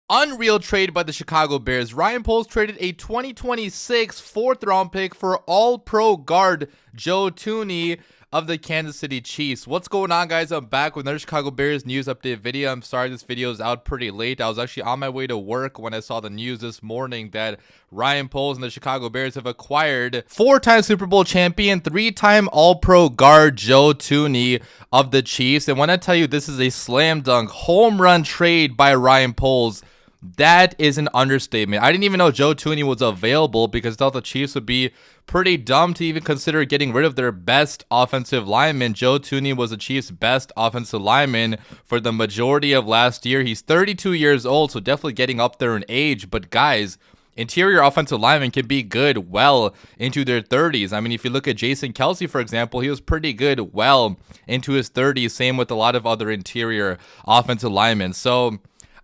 Unreal trade by the Chicago Bears. Ryan Poles traded a 2026 fourth-round pick for All-Pro guard Joe Thuney of the Kansas City Chiefs. What's going on, guys? I'm back with another Chicago Bears news update video. I'm sorry this video is out pretty late. I was actually on my way to work when I saw the news this morning that Ryan Poles and the Chicago Bears have acquired four-time Super Bowl champion, three-time All-Pro guard Joe Thuney of the Chiefs. And when I tell you this is a slam dunk home run trade by Ryan Poles, that is an understatement. I didn't even know Joe Thuney was available because I thought the Chiefs would be pretty dumb to even consider getting rid of their best offensive lineman. Joe Thuney was the Chiefs' best offensive lineman for the majority of last year. He's 32 years old, so definitely getting up there in age. But guys, interior offensive linemen can be good well into their 30s. I mean, if you look at Jason Kelce, for example, he was pretty good well into his 30s. Same with a lot of other interior offensive linemen. So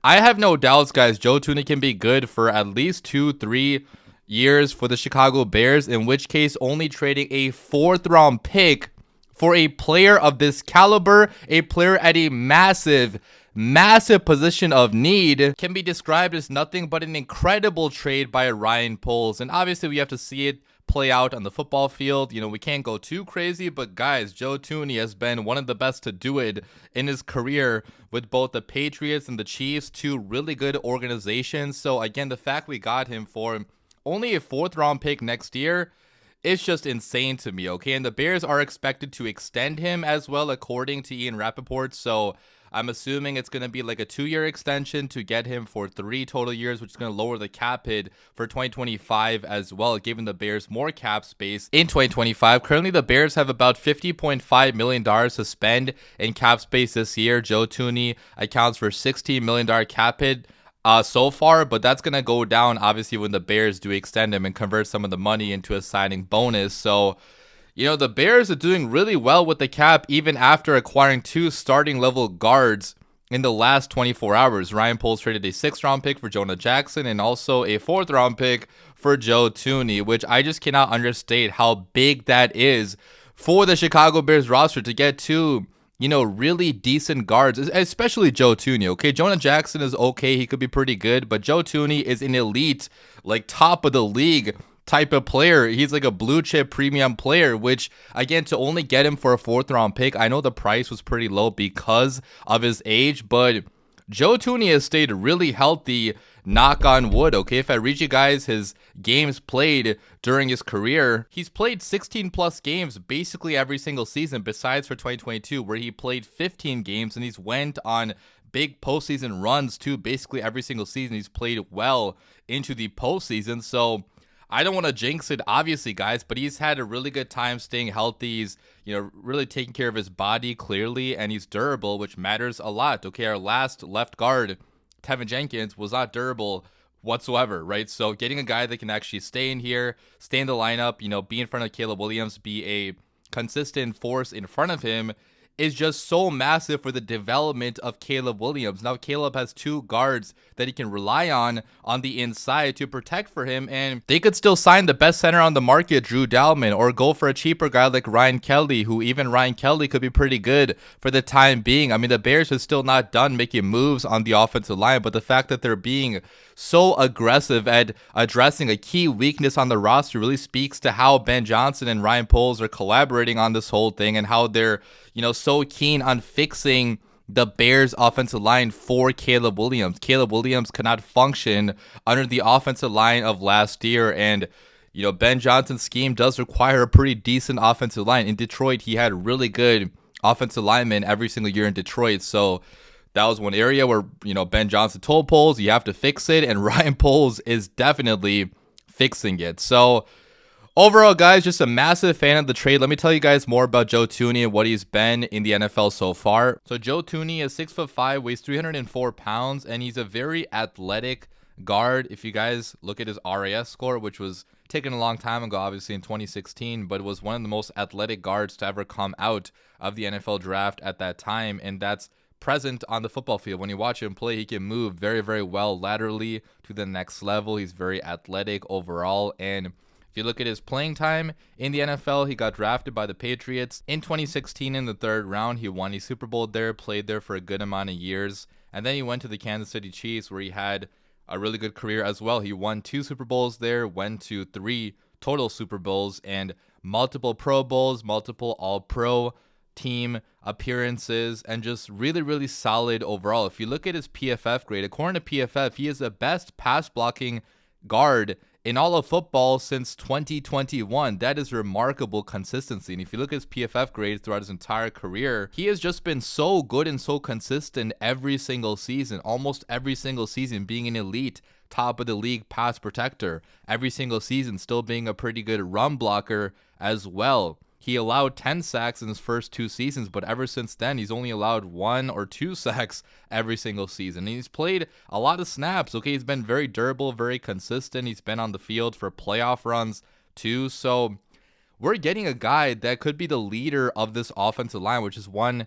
I have no doubts, guys. Joe Thuney can be good for at least 2-3 years for the Chicago Bears, in which case only trading a fourth-round pick for a player of this caliber, a player at a massive position of need, can be described as nothing but an incredible trade by Ryan Poles. And obviously we have to see it play out on the football field. You know, we can't go too crazy, but guys, Joe Thuney has been one of the best to do it in his career with both the Patriots and the Chiefs, two really good organizations. So again, the fact we got him for only a fourth-round pick next year, it's just insane to me, okay? And the Bears are expected to extend him as well, according to Ian Rappaport. So I'm assuming it's going to be like a 2-year extension to get him for 3 total years, which is going to lower the cap hit for 2025 as well, giving the Bears more cap space in 2025. Currently, the Bears have about $50.5 million to spend in cap space this year. Joe Thuney accounts for $16 million cap hit so far, but that's going to go down, obviously, when the Bears do extend him and convert some of the money into a signing bonus. So, you know, the Bears are doing really well with the cap even after acquiring 2 starting level guards in the last 24 hours. Ryan Poles traded a 6th-round pick for Jonah Jackson and also a 4th-round pick for Joe Thuney, which I just cannot understate how big that is for the Chicago Bears roster to get 2, you know, really decent guards, especially Joe Thuney, okay? Jonah Jackson is okay. He could be pretty good, but Joe Thuney is an elite, like top of the league type of player. He's like a blue chip premium player, which again, to only get him for a 4th-round pick, I know the price was pretty low because of his age, but Joe Thuney has stayed really healthy, knock on wood, okay? If I read you guys his games played during his career, he's played 16 plus games basically every single season, besides for 2022 where he played 15 games, and he's went on big postseason runs too. Basically every single season he's played well into the postseason. So I don't want to jinx it, obviously, guys, but he's had a really good time staying healthy. He's, you know, really taking care of his body, clearly, and he's durable, which matters a lot, okay? Our last left guard, Tevin Jenkins, was not durable whatsoever, right? So getting a guy that can actually stay in here, stay in the lineup, you know, be in front of Caleb Williams, be a consistent force in front of him, is just so massive for the development of Caleb Williams. Now Caleb has 2 guards that he can rely on the inside to protect for him, and they could still sign the best center on the market, Drew Dalman, or go for a cheaper guy like Ryan Kelly, who even Ryan Kelly could be pretty good for the time being. I mean, the Bears are still not done making moves on the offensive line, but the fact that they're being so aggressive at addressing a key weakness on the roster really speaks to how Ben Johnson and Ryan Poles are collaborating on this whole thing, and how they're, you know, so keen on fixing the Bears offensive line for Caleb Williams. Caleb Williams cannot function under the offensive line of last year, and you know, Ben Johnson's scheme does require a pretty decent offensive line. In Detroit, he had really good offensive linemen every single year in Detroit, so that was one area where, you know, Ben Johnson told Poles, you have to fix it, and Ryan Poles is definitely fixing it. So overall, guys, just a massive fan of the trade. Let me tell you guys more about Joe Thuney and what he's been in the NFL so far. So Joe Thuney is 6'5", weighs 304 pounds, and he's a very athletic guard. If you guys look at his RAS score, which was taken a long time ago, obviously in 2016, but it was one of the most athletic guards to ever come out of the NFL draft at that time, and that's present on the football field. When you watch him play, he can move very, very well laterally to the next level. He's very athletic overall, and If you look at his playing time in the NFL, he got drafted by the Patriots in 2016 in the 3rd round. He won a Super Bowl there, played there for a good amount of years. And then he went to the Kansas City Chiefs, where he had a really good career as well. He won 2 Super Bowls there, went to 3 total Super Bowls, and multiple Pro Bowls, multiple All-Pro team appearances, and just really, really solid overall. If you look at his PFF grade, according to PFF, he is the best pass blocking guard in all of football since 2021. That is remarkable consistency. And if you look at his PFF grades throughout his entire career, he has just been so good and so consistent every single season, almost every single season, being an elite top of the league pass protector, every single season still being a pretty good run blocker as well. He allowed 10 sacks in his first 2 seasons, but ever since then, he's only allowed 1 or 2 sacks every single season. And he's played a lot of snaps. Okay, he's been very durable, very consistent. He's been on the field for playoff runs too. So we're getting a guy that could be the leader of this offensive line, which is one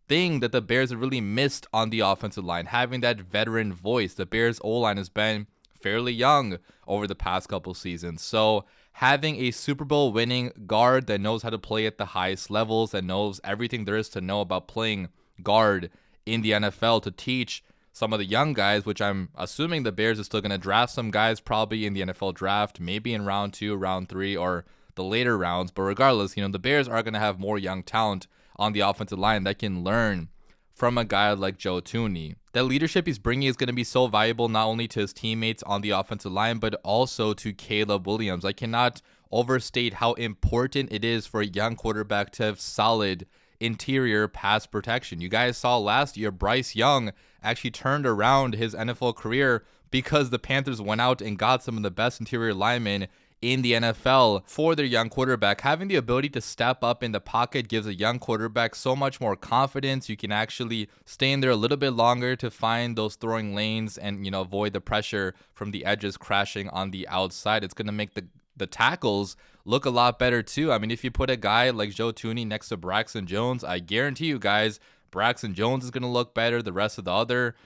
thing that the Bears have really missed on the offensive line, having that veteran voice. The Bears O-line has been fairly young over the past couple seasons. So having a Super Bowl winning guard that knows how to play at the highest levels, that knows everything there is to know about playing guard in the NFL to teach some of the young guys, which I'm assuming the Bears are still going to draft some guys probably in the NFL draft, maybe in round 2, round 3, or the later rounds. But regardless, the Bears are going to have more young talent on the offensive line that can learn from a guy like Joe Thuney. That leadership he's bringing is going to be so valuable not only to his teammates on the offensive line, but also to Caleb Williams. I cannot overstate how important it is for a young quarterback to have solid interior pass protection. You guys saw last year, Bryce Young actually turned around his NFL career because the Panthers went out and got some of the best interior linemen in the NFL for their young quarterback. Having the ability to step up in the pocket gives a young quarterback so much more confidence. You can actually stay in there a little bit longer to find those throwing lanes and, avoid the pressure from the edges crashing on the outside. It's going to make the tackles look a lot better too. I mean, if you put a guy like Joe Thuney next to Braxton Jones, I guarantee you guys, Braxton Jones is going to look better. The rest of the other,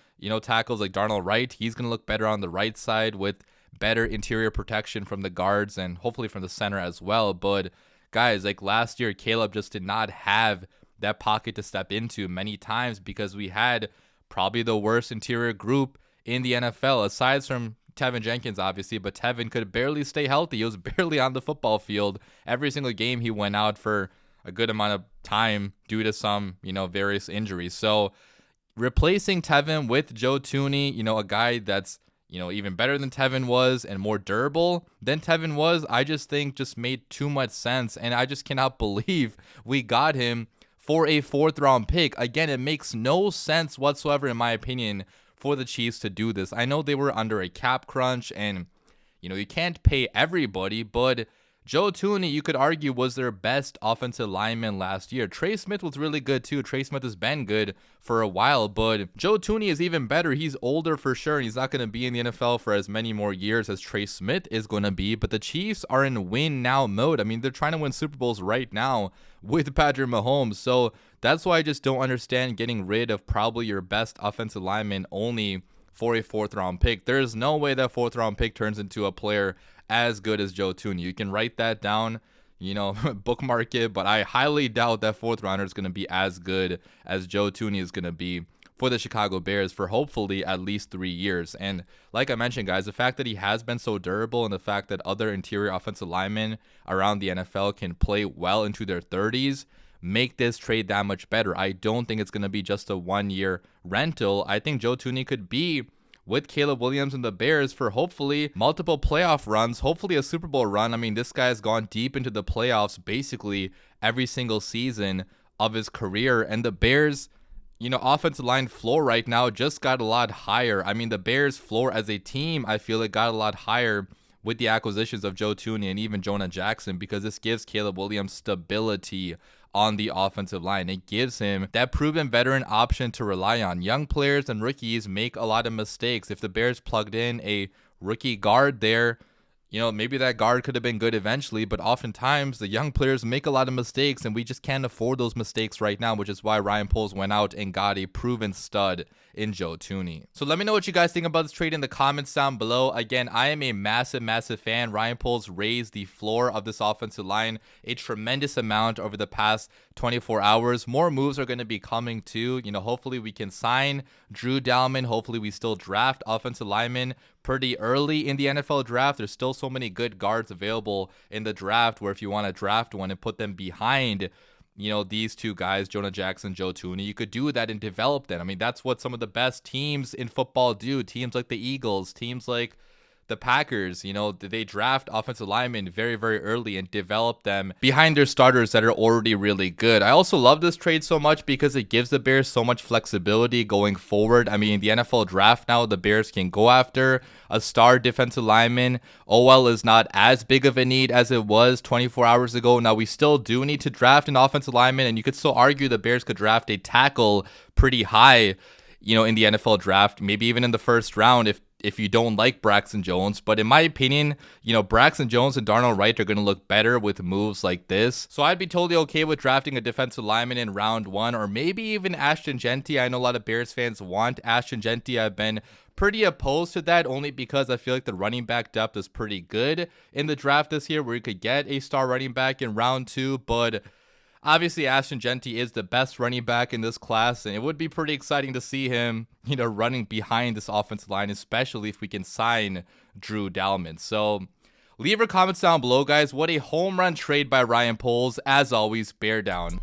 tackles like Darnell Wright, he's going to look better on the right side with better interior protection from the guards and hopefully from the center as well. But guys, like last year, Caleb just did not have that pocket to step into many times because we had probably the worst interior group in the NFL, aside from Tevin Jenkins, obviously, but Tevin could barely stay healthy. He was barely on the football field. Every single game he went out for a good amount of time due to some, various injuries. So replacing Tevin with Joe Thuney, a guy that's even better than Tevin was and more durable than Tevin was, I just think just made too much sense. And I just cannot believe we got him for a 4th round pick. Again, it makes no sense whatsoever, in my opinion, for the Chiefs to do this. I know they were under a cap crunch and, you can't pay everybody, but Joe Thuney, you could argue, was their best offensive lineman last year. Trey Smith was really good too. Trey Smith has been good for a while, but Joe Thuney is even better. He's older for sure, and he's not going to be in the NFL for as many more years as Trey Smith is going to be, but the Chiefs are in win now mode. I mean, they're trying to win Super Bowls right now with Patrick Mahomes, so that's why I just don't understand getting rid of probably your best offensive lineman only for a 4th round pick. There's no way that 4th round pick turns into a player as good as Joe Thuney. You can write that down, bookmark it, but I highly doubt that 4th rounder is going to be as good as Joe Thuney is going to be for the Chicago Bears for hopefully at least 3 years. And like I mentioned, guys, the fact that he has been so durable and the fact that other interior offensive linemen around the NFL can play well into their 30s make this trade that much better. I don't think it's going to be just a 1-year rental. I think Joe Thuney could be with Caleb Williams and the Bears for hopefully multiple playoff runs, hopefully a Super Bowl run. I mean, this guy's gone deep into the playoffs basically every single season of his career. And the Bears, offensive line floor right now just got a lot higher. I mean, the Bears floor as a team, I feel it got a lot higher with the acquisitions of Joe Thuney and even Jonah Jackson, because this gives Caleb Williams stability on the offensive line. It gives him that proven veteran option to rely on. Young players and rookies make a lot of mistakes. If the Bears plugged in a rookie guard there, you know, maybe that guard could have been good eventually, but oftentimes the young players make a lot of mistakes and we just can't afford those mistakes right now, which is why Ryan Poles went out and got a proven stud in Joe Thuney. So let me know what you guys think about this trade in the comments down below. Again, I am a massive fan. Ryan Poles raised the floor of this offensive line a tremendous amount over the past 24 hours. More moves are going to be coming too. You know, hopefully we can sign Drew Dalman. Hopefully we still draft offensive linemen pretty early in the NFL draft. There's still so many good guards available in the draft where if you want to draft one and put them behind, you know, these two guys, Jonah Jackson, Joe Thuney, you could do that and develop them. I mean, that's what some of the best teams in football do. Teams like the Eagles, teams like the Packers, you know, they draft offensive linemen very early and develop them behind their starters that are already really good. I also love this trade so much because it gives the Bears so much flexibility going forward. I mean, the NFL draft now, the Bears can go after a star defensive lineman. OL is not as big of a need as it was 24 hours ago. Now, we still do need to draft an offensive lineman, and you could still argue the Bears could draft a tackle pretty high, you know, in the NFL draft, maybe even in the first round if you don't like Braxton Jones. But in my opinion, you know, Braxton Jones and Darnell Wright are going to look better with moves like this. So I'd be totally okay with drafting a defensive lineman in round 1, or maybe even Ashton Jeanty. I know a lot of Bears fans want Ashton Jeanty. I've been pretty opposed to that only because I feel like the running back depth is pretty good in the draft this year where you could get a star running back in round 2, but obviously, Ashton Jeanty is the best running back in this class, and it would be pretty exciting to see him, you know, running behind this offensive line, especially if we can sign Drew Dalman. So leave your comments down below, guys. What a home run trade by Ryan Poles. As always, bear down.